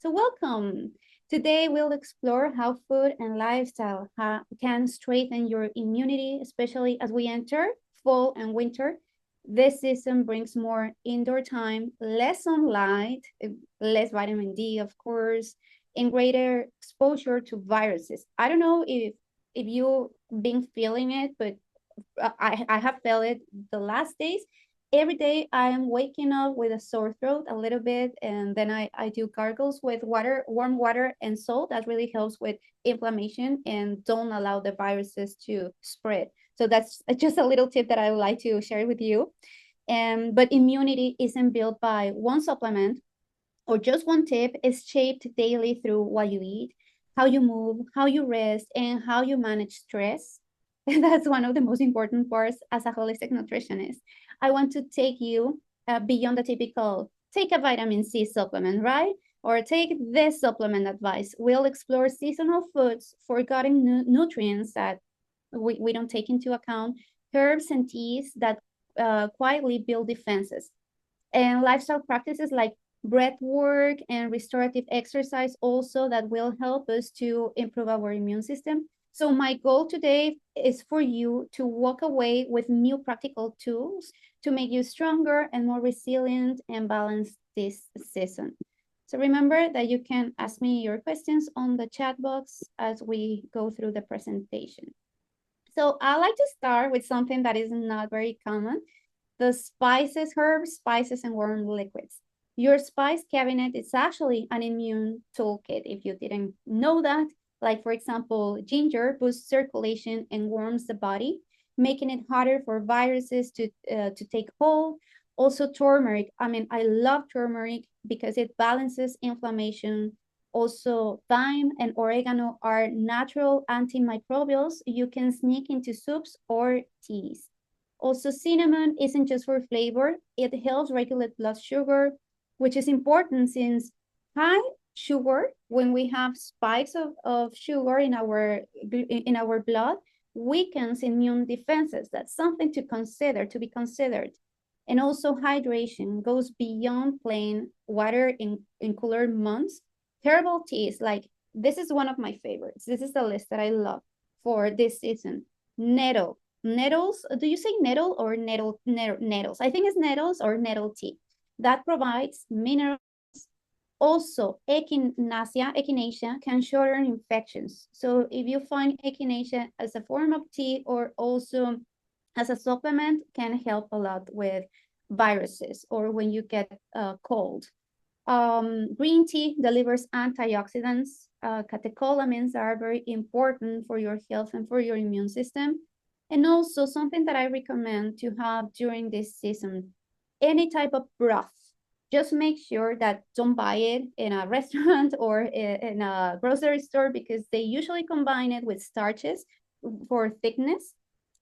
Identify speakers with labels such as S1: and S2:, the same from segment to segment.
S1: So welcome. Today we'll explore how food and lifestyle can strengthen your immunity, especially as we enter fall and winter. This season brings more indoor time, less sunlight, less vitamin D, of course, and greater exposure to viruses. I don't know if you've been feeling it, but I have felt it the last days. Every day I am waking up with a sore throat a little bit, and then I do gargles with water, warm water and salt. That really helps with inflammation and don't allow the viruses to spread. So that's just a little tip that I would like to share with you. But immunity isn't built by one supplement or just one tip. Is shaped daily through what you eat, how you move, how you rest, and how you manage stress. And that's one of the most important parts as a holistic nutritionist. I want to take you beyond the typical take a vitamin C supplement, right? Or take this supplement advice. We'll explore seasonal foods, forgotten nutrients that we don't take into account, herbs and teas that quietly build defenses, and lifestyle practices like breath work and restorative exercise also that will help us to improve our immune system. So my goal today is for you to walk away with new practical tools to make you stronger and more resilient and balanced this season. So remember that you can ask me your questions on the chat box as we go through the presentation. So I like to start with something that is not very common: the spices, herbs, spices, and warm liquids. Your spice cabinet is actually an immune toolkit if you didn't know that. Like, for example, ginger boosts circulation and warms the body, making it harder for viruses to take hold. Also, turmeric. I mean, I love turmeric because it balances inflammation. Also, thyme and oregano are natural antimicrobials you can sneak into soups or teas. Also, cinnamon isn't just for flavor, it helps regulate blood sugar, which is important since high sugar, when we have spikes of sugar in our blood, weakens immune defenses. That's something to consider, to be considered. And also hydration goes beyond plain water in cooler months. Herbal teas, like this is one of my favorites. This is the list that I love for this season. Nettle, nettles, do you say nettle or nettles? I think it's nettles or nettle tea. That provides minerals. Also, echinacea can shorten infections. So if you find echinacea as a form of tea or also as a supplement, can help a lot with viruses or when you get cold. Green tea delivers antioxidants. Catecholamines are very important for your health and for your immune system. And also something that I recommend to have during this season, any type of broth. Just make sure that don't buy it in a restaurant or in a grocery store, because they usually combine it with starches for thickness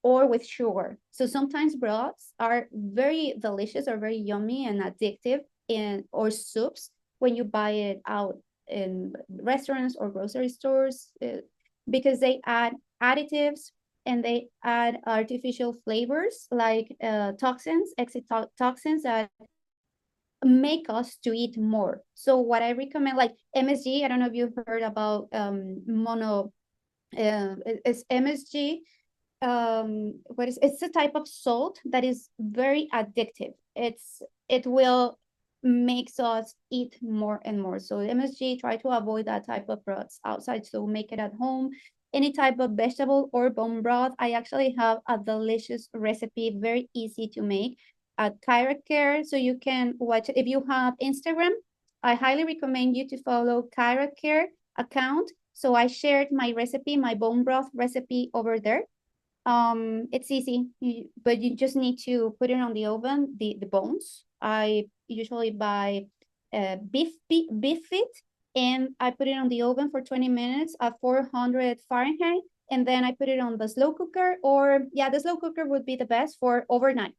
S1: or with sugar. So sometimes broths are very delicious or very yummy and addictive in or soups when you buy it out in restaurants or grocery stores, because they add additives and they add artificial flavors like toxins, toxins that make us to eat more. So what I recommend, like MSG, I don't know if you've heard about mono, it's MSG. What is, it's a type of salt that is very addictive. It will makes us eat more and more. So MSG, try to avoid that type of broths outside, so make it at home. Any type of vegetable or bone broth. I actually have a delicious recipe, very easy to make, at Kyra Care. So you can watch it. If you have Instagram, I highly recommend you to follow Kyra Care account. So I shared my recipe, my bone broth recipe over there. It's easy, but you just need to put it on the oven, the bones. I usually buy beef feet, and I put it on the oven for 20 minutes at 400 Fahrenheit. And then I put it on the slow cooker, or yeah, the slow cooker would be the best for overnight.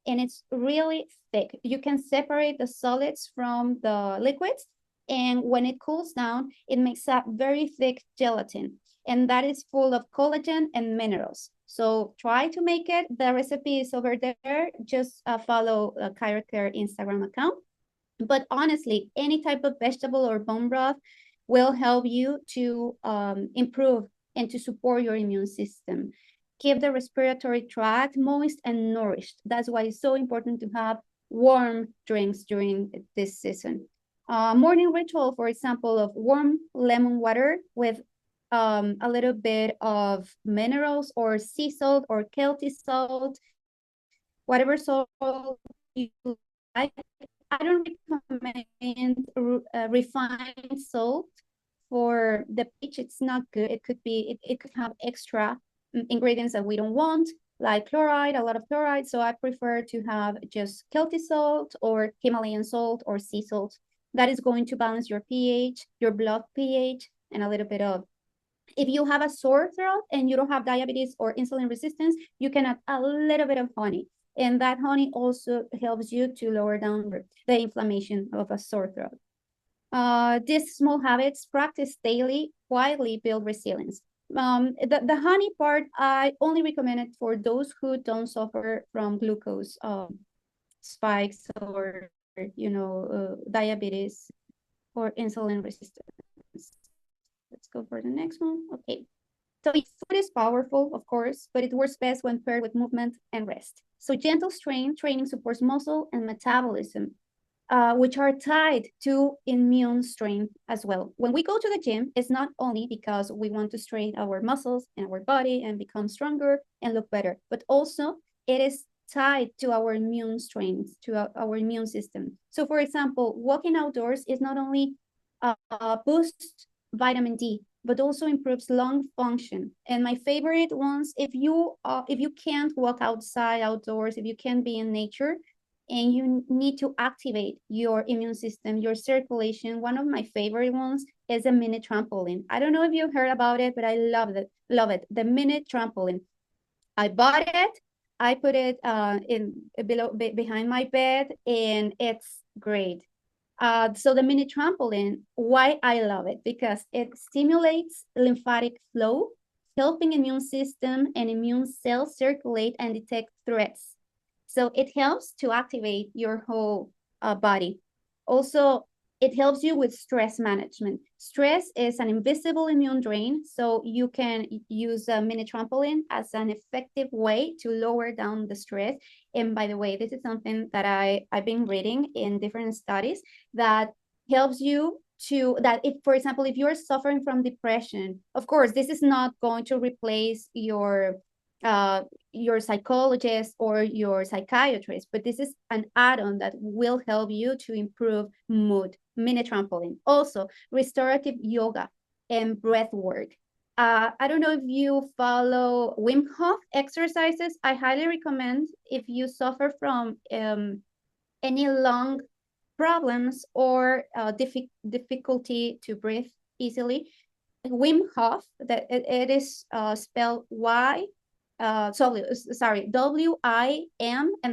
S1: And it's really thick. You can separate the solids from the liquids. And when it cools down, it makes a very thick gelatin, and that is full of collagen and minerals. So try to make it. The recipe is over there. Just follow Kyra Care Instagram account. But honestly, any type of vegetable or bone broth will help you to improve and to support your immune system. Keep the respiratory tract moist and nourished. That's why it's so important to have warm drinks during this season. Morning ritual, for example, of warm lemon water with a little bit of minerals or sea salt or Celtic salt, whatever salt you like. I don't recommend refined salt for the peach. It's not good. It could have extra ingredients that we don't want, like chloride, a lot of chloride. So I prefer to have just Celtic salt or Himalayan salt or sea salt. That is going to balance your pH, your blood pH, and a little bit of, if you have a sore throat and you don't have diabetes or insulin resistance, you can add a little bit of honey. And that honey also helps you to lower down the inflammation of a sore throat. These small habits practiced daily quietly build resilience. The honey part, I only recommend it for those who don't suffer from glucose spikes or, diabetes or insulin resistance. Let's go for the next one. Okay. So food is powerful, of course, but it works best when paired with movement and rest. So gentle strength training supports muscle and metabolism, which are tied to immune strength as well. When we go to the gym, it's not only because we want to strengthen our muscles and our body and become stronger and look better, but also it is tied to our immune strength, to our immune system. So for example, walking outdoors is not only boosts vitamin D, but also improves lung function. And my favorite ones, if you can't walk outside outdoors, if you can't be in nature, and you need to activate your immune system, your circulation. One of my favorite ones is a mini trampoline. I don't know if you heard about it, but I love it. Love it. The mini trampoline. I bought it. I put it behind my bed, and it's great. So the mini trampoline, why I love it? Because it stimulates lymphatic flow, helping immune system and immune cells circulate and detect threats. So it helps to activate your whole body. Also, it helps you with stress management. Stress is an invisible immune drain, so you can use a mini trampoline as an effective way to lower down the stress. And by the way, this is something that I've been reading in different studies that helps you to, that if, for example, if you're suffering from depression, of course, this is not going to replace your psychologist or your psychiatrist, but this is an add-on that will help you to improve mood. Mini trampoline. Also, restorative yoga and breath work. I don't know if you follow Wim Hof exercises. I highly recommend if you suffer from any lung problems or difficulty to breathe easily. Wim Hof, that it is spelled WIM, and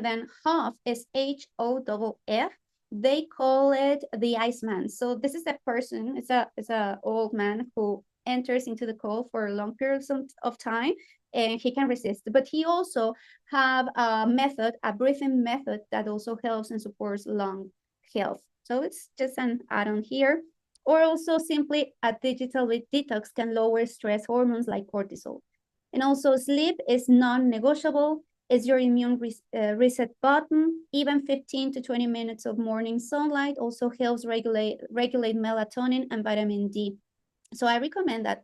S1: then Hof is HOFF. They call it the Iceman. So this is a person, it's a old man who enters into the cold for long periods of time, and he can resist. But he also have a method, a breathing method that also helps and supports lung health. So it's just an add-on here. Or also simply a digital detox can lower stress hormones like cortisol. And also sleep is non-negotiable. It's your immune reset button. Even 15 to 20 minutes of morning sunlight also helps regulate melatonin and vitamin D. So I recommend that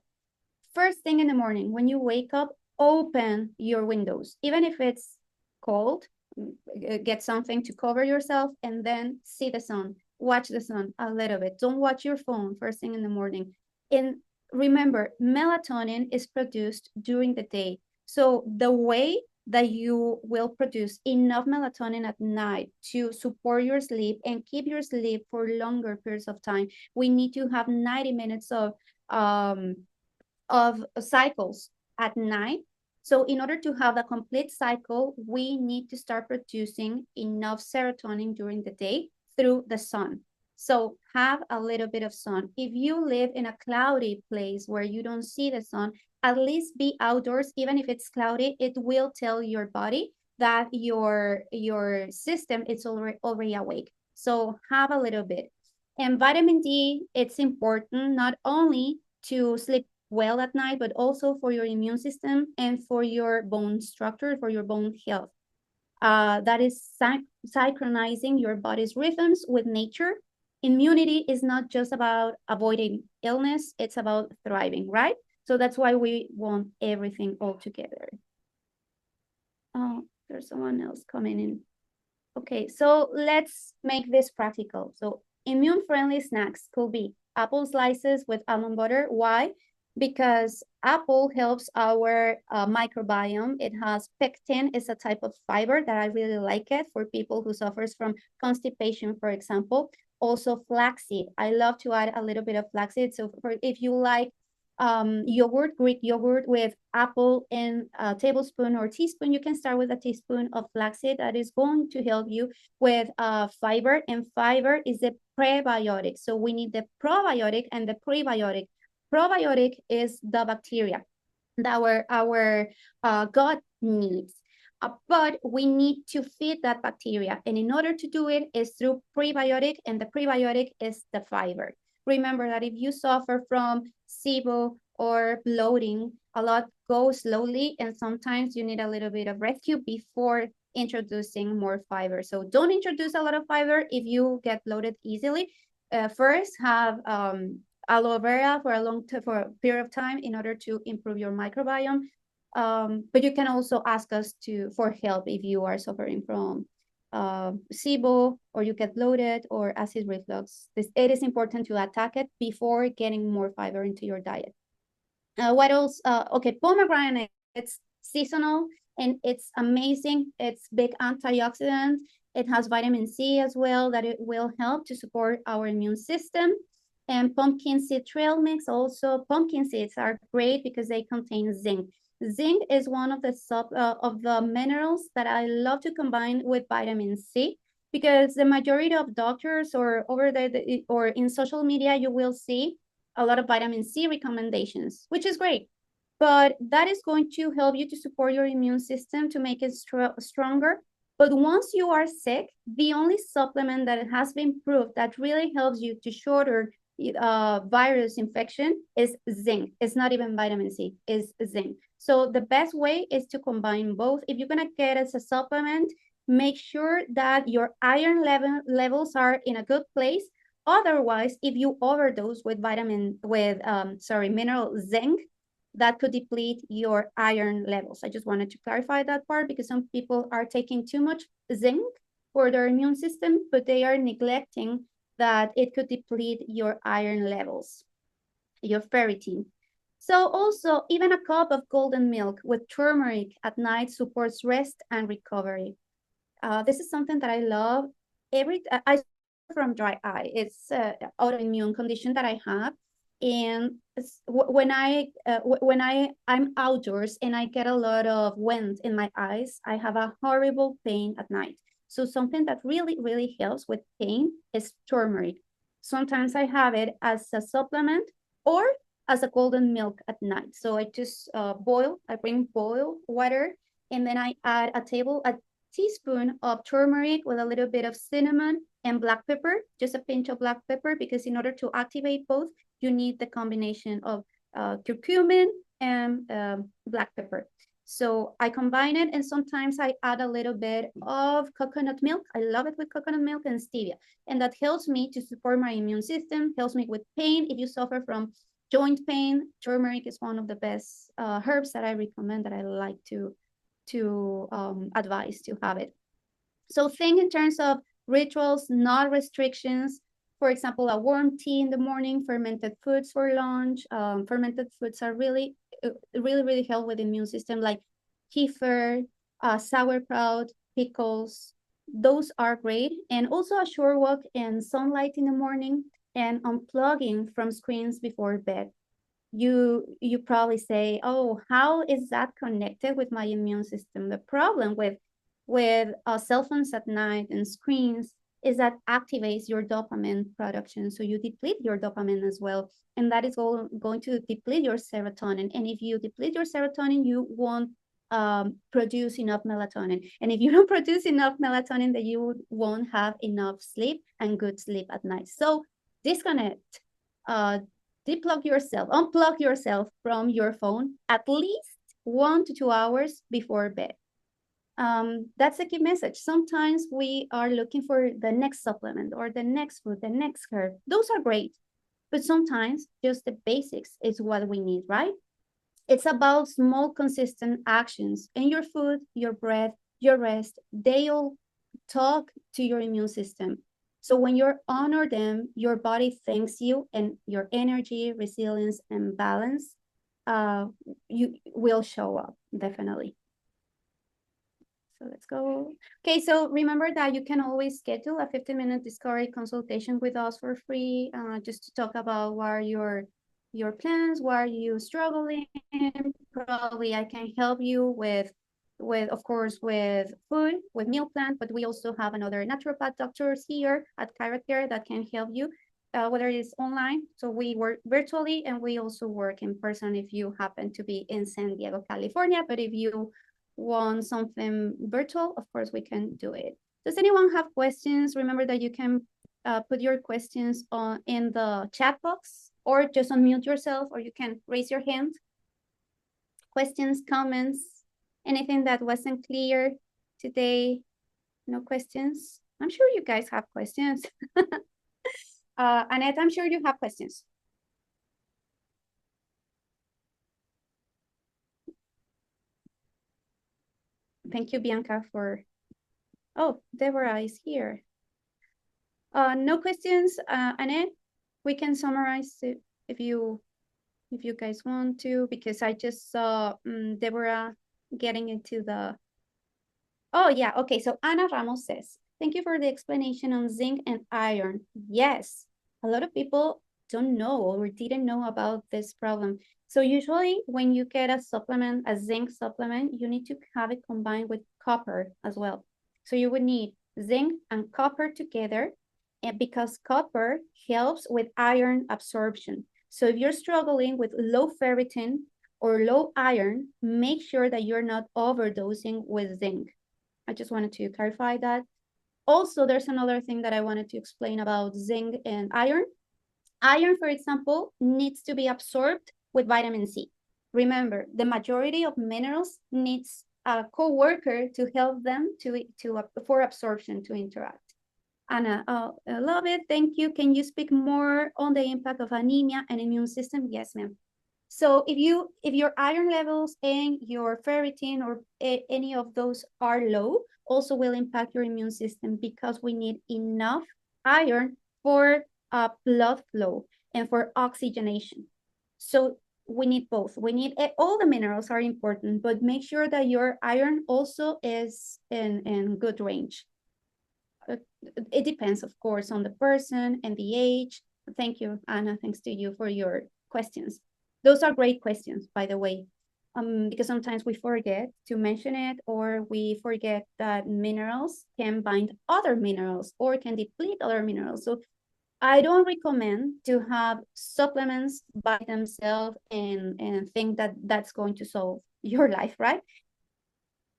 S1: first thing in the morning, when you wake up, open your windows. Even if it's cold, get something to cover yourself and then see the sun. Watch the sun a little bit. Don't watch your phone first thing in the morning. And remember, melatonin is produced during the day. So the way that you will produce enough melatonin at night to support your sleep and keep your sleep for longer periods of time, we need to have 90 minutes of cycles at night. So in order to have a complete cycle, we need to start producing enough serotonin during the day through the sun. So have a little bit of sun. If you live in a cloudy place where you don't see the sun, at least be outdoors. Even if it's cloudy, it will tell your body that your system is already awake. So have a little bit. And vitamin D, it's important not only to sleep well at night, but also for your immune system and for your bone structure, for your bone health. That is synchronizing your body's rhythms with nature. Immunity is not just about avoiding illness, it's about thriving, right? So that's why we want everything all together. Oh, there's someone else coming in. Okay, so let's make this practical. So immune-friendly snacks could be apple slices with almond butter. Why? Because apple helps our microbiome. It has pectin, it's a type of fiber that I really like it for people who suffers from constipation, for example. Also flaxseed. I love to add a little bit of flaxseed. So if you like yogurt, Greek yogurt with apple and a tablespoon or teaspoon, you can start with a teaspoon of flaxseed. That is going to help you with fiber, and fiber is the prebiotic. So we need the probiotic and the prebiotic. Probiotic is the bacteria that our gut needs. But we need to feed that bacteria. And in order to do it is through prebiotic, and the prebiotic is the fiber. Remember that if you suffer from SIBO or bloating, a lot goes slowly, and sometimes you need a little bit of rescue before introducing more fiber. So don't introduce a lot of fiber if you get bloated easily. First, have aloe vera for a period of time in order to improve your microbiome. But you can also ask us for help if you are suffering from SIBO, or you get bloated, or acid reflux. It is important to attack it before getting more fiber into your diet. What else? Okay, pomegranate, it's seasonal and it's amazing. It's big antioxidant. It has vitamin C as well, that it will help to support our immune system. And pumpkin seed trail mix also. Pumpkin seeds are great because they contain zinc. Zinc is one of the minerals that I love to combine with vitamin C, because the majority of doctors or or in social media, you will see a lot of vitamin C recommendations, which is great. But that is going to help you to support your immune system to make it stronger. But once you are sick, the only supplement that has been proved that really helps you to shorter virus infection is zinc. It's not even vitamin C, it's zinc. So the best way is to combine both. If you're gonna get as a supplement, make sure that your iron levels are in a good place. Otherwise, if you overdose with mineral zinc, that could deplete your iron levels. I just wanted to clarify that part, because some people are taking too much zinc for their immune system, but they are neglecting that it could deplete your iron levels, your ferritin. So also, even a cup of golden milk with turmeric at night supports rest and recovery. This is something that I love. I suffer from dry eye. It's an autoimmune condition that I have. And when I'm outdoors and I get a lot of wind in my eyes, I have a horrible pain at night. So something that really, really helps with pain is turmeric. Sometimes I have it as a supplement or as a golden milk at night. So I just I bring boiled water, and then I add a teaspoon of turmeric with a little bit of cinnamon and black pepper, just a pinch of black pepper, because in order to activate both, you need the combination of curcumin and black pepper. So I combine it, and sometimes I add a little bit of coconut milk. I love it with coconut milk and stevia. And that helps me to support my immune system, helps me with pain. If you suffer from joint pain, turmeric is one of the best herbs that I recommend, that I like to advise to have it. So think in terms of rituals, not restrictions. For example, a warm tea in the morning, fermented foods for lunch. Fermented foods are really help with the immune system, like kefir, sauerkraut, pickles. Those are great. And also a short walk and sunlight in the morning, and unplugging from screens before bed. You probably say, oh, how is that connected with my immune system? The problem with cell phones at night and screens is that activates your dopamine production. So you deplete your dopamine as well. And that is all going to deplete your serotonin. And if you deplete your serotonin, you won't produce enough melatonin. And if you don't produce enough melatonin, then you won't have enough sleep and good sleep at night. So disconnect, unplug yourself from your phone at least 1 to 2 hours before bed. That's a key message. Sometimes we are looking for the next supplement or the next food, the next herb. Those are great, but sometimes just the basics is what we need, right? It's about small, consistent actions, and your food, your breath, your rest, they all talk to your immune system. So when you honor them, your body thanks you, and your energy, resilience, and balance you will show up, definitely. So let's go. Okay, so remember that you can always schedule a 15-minute discovery consultation with us for free, just to talk about what are your plans, what are you struggling in. Probably I can help you with of course, with food, with meal plan, but we also have another naturopath doctors here at Chirocare that can help you, whether it's online. So we work virtually, and we also work in person if you happen to be in San Diego, California. But if you want something virtual, of course, we can do it. Does anyone have questions? Remember that you can put your questions in the chat box, or just unmute yourself, or you can raise your hand. Questions, comments, anything that wasn't clear today? No questions? I'm sure you guys have questions. Annette, I'm sure you have questions. Thank you, Bianca, for... Oh, Deborah is here. No questions, Annette? We can summarize it if you guys want to, because I just saw Deborah getting into the... Oh, yeah. Okay. So Ana Ramos says, thank you for the explanation on zinc and iron. Yes, a lot of people don't know or didn't know about this problem. So usually when you get a supplement, a zinc supplement, you need to have it combined with copper as well. So you would need zinc and copper together, and because copper helps with iron absorption. So if you're struggling with low ferritin or low iron, make sure that you're not overdosing with zinc. I just wanted to clarify that. Also, there's another thing that I wanted to explain about zinc and iron. Iron, for example, needs to be absorbed with vitamin C. Remember, the majority of minerals needs a co-worker to help them for absorption to interact. Anna, I love it. Thank you. Can you speak more on the impact of anemia and immune system? Yes, ma'am. So if your iron levels and your ferritin or any of those are low, also will impact your immune system, because we need enough iron for blood flow and for oxygenation. So we need both. We need all the minerals are important, but make sure that your iron also is in good range. It depends, of course, on the person and the age. Thank you, Anna. Thanks to you for your questions. Those are great questions, by the way, because sometimes we forget to mention it, or we forget that minerals can bind other minerals or can deplete other minerals. So I don't recommend to have supplements by themselves and think that that's going to solve your life, right?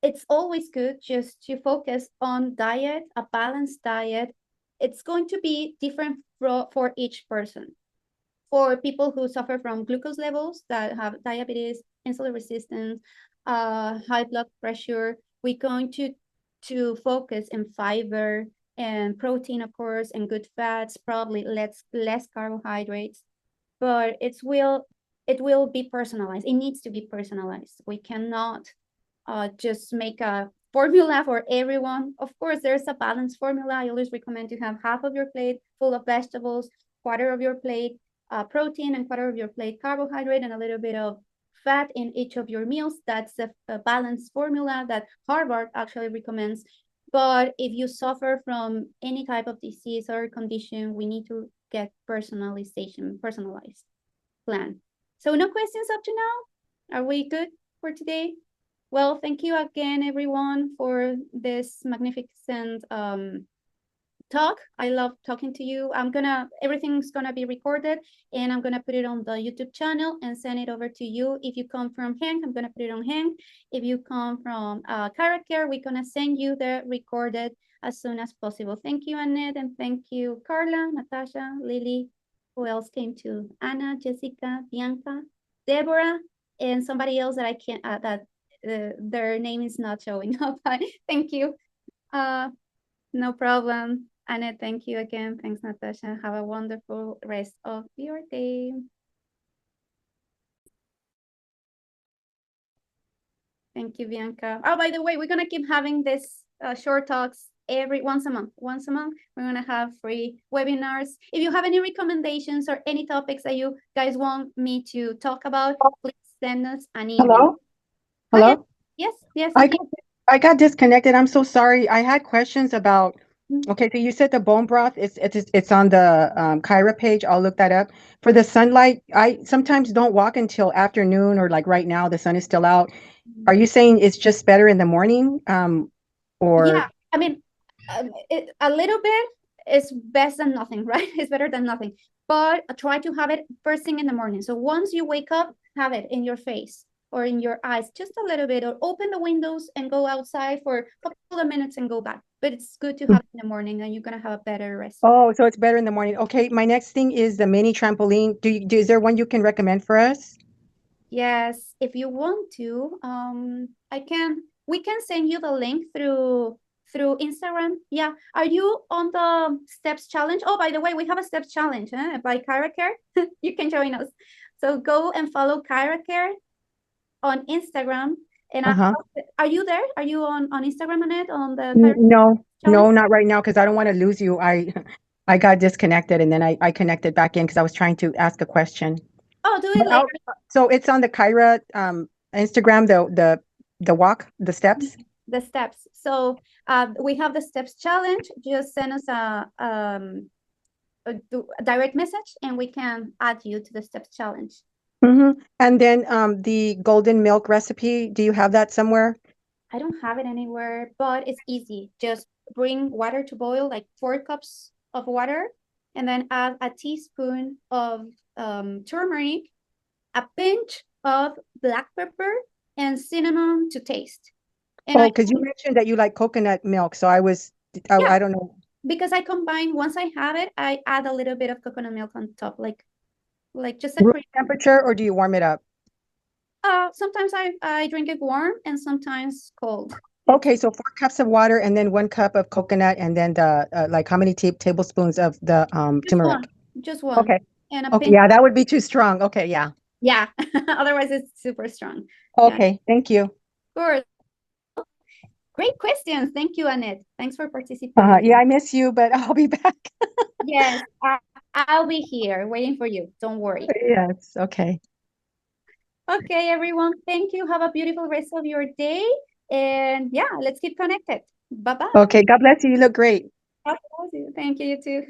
S1: It's always good just to focus on diet, a balanced diet. It's going to be different for each person. For people who suffer from glucose levels, that have diabetes, insulin resistance, high blood pressure, we're going to focus in fiber and protein, of course, and good fats, probably less carbohydrates. But it will be personalized. It needs to be personalized. We cannot just make a formula for everyone. Of course, there's a balanced formula. I always recommend to have half of your plate full of vegetables, quarter of your plate protein, and quarter of your plate carbohydrate, and a little bit of fat in each of your meals. That's a balanced formula that Harvard actually recommends. But if you suffer from any type of disease or condition, we need to get personalized plan. So no questions up to now? Are we good for today? Well, thank you again, everyone, for this magnificent talk. I love talking to you. Everything's gonna be recorded, and I'm gonna put it on the YouTube channel and send it over to you. If you come from Hank, I'm gonna put it on Hank. If you come from Carrot Care, we're gonna send you the recorded as soon as possible. Thank you, Annette, and thank you, Carla, Natasha, Lily. Who else came to? Anna, Jessica, Bianca, Deborah, and somebody else that I can't, their name is not showing up. Thank you. No problem. Annette, thank you again. Thanks, Natasha. Have a wonderful rest of your day. Thank you, Bianca. Oh, by the way, we're gonna keep having this short talks once a month. Once a month, we're gonna have free webinars. If you have any recommendations or any topics that you guys want me to talk about, please send us an email.
S2: Hello?
S1: Yes, yes.
S2: I got disconnected. I'm so sorry. I had questions about,
S1: Mhm.
S2: okay, so you said the bone broth, it's on the Kyra page. I'll look that up. For the sunlight, I sometimes don't walk until afternoon or like right now, the sun is still out. Are you saying it's just better in the morning? Or
S1: Yeah, I mean, a little bit is best than nothing, right? It's better than nothing. But try to have it first thing in the morning. So once you wake up, have it in your face or in your eyes, just a little bit, or open the windows and go outside for a couple of minutes and go back. But it's good to have it in the morning, and you're gonna have a better rest.
S2: Oh, so it's better in the morning. Okay, my next thing is the mini trampoline. Is there one you can recommend for us?
S1: Yes, if you want to, we can send you the link through Instagram. Yeah. Are you on the steps challenge? Oh, by the way, we have a steps challenge, by Kyra Care. You can join us. So go and follow Kyra Care on Instagram. And
S2: Uh-huh.
S1: are you there? Are you on Instagram, Annette, on the Kyra
S2: No,
S1: challenge?
S2: no, not right now because I don't want to lose you. I got disconnected and then I connected back in because I was trying to ask a question.
S1: Oh, do it
S2: But
S1: later.
S2: so it's on the Kyra Instagram, the walk, the steps.
S1: The steps. So we have the steps challenge. Just send us a direct message and we can add you to the steps challenge.
S2: And then the golden milk recipe, do you have that somewhere?
S1: I don't have it anywhere, but it's easy. Just bring water to boil, like 4 cups of water, and then add a teaspoon of turmeric, a pinch of black pepper, and cinnamon to taste. And
S2: Oh, because you mentioned that you like coconut milk, so
S1: yeah,
S2: I don't know.
S1: because I combine, once I have it, I add a little bit of coconut milk on top, like just a
S2: Room
S1: cream.
S2: temperature, or do you warm it up?
S1: Sometimes I drink it warm and sometimes cold. It's
S2: Okay, so 4 cups of water and then 1 cup of coconut, and then the like how many tablespoons of the
S1: just
S2: turmeric?
S1: one, just one,
S2: Okay.
S1: and a
S2: Okay,
S1: pinch.
S2: yeah, that would be too strong. Okay, yeah.
S1: Yeah, otherwise it's super strong. Yeah, of
S2: Okay, thank you.
S1: course. Great questions. Thank you, Annette. Thanks for participating.
S2: Yeah, I miss you, but I'll be back.
S1: Yes, I'll be here waiting for you. Don't worry.
S2: Yes, okay.
S1: Okay, everyone. Thank you. Have a beautiful rest of your day. And yeah, let's keep connected. Bye-bye.
S2: Okay, God bless you. You look great.
S1: Thank you, you too.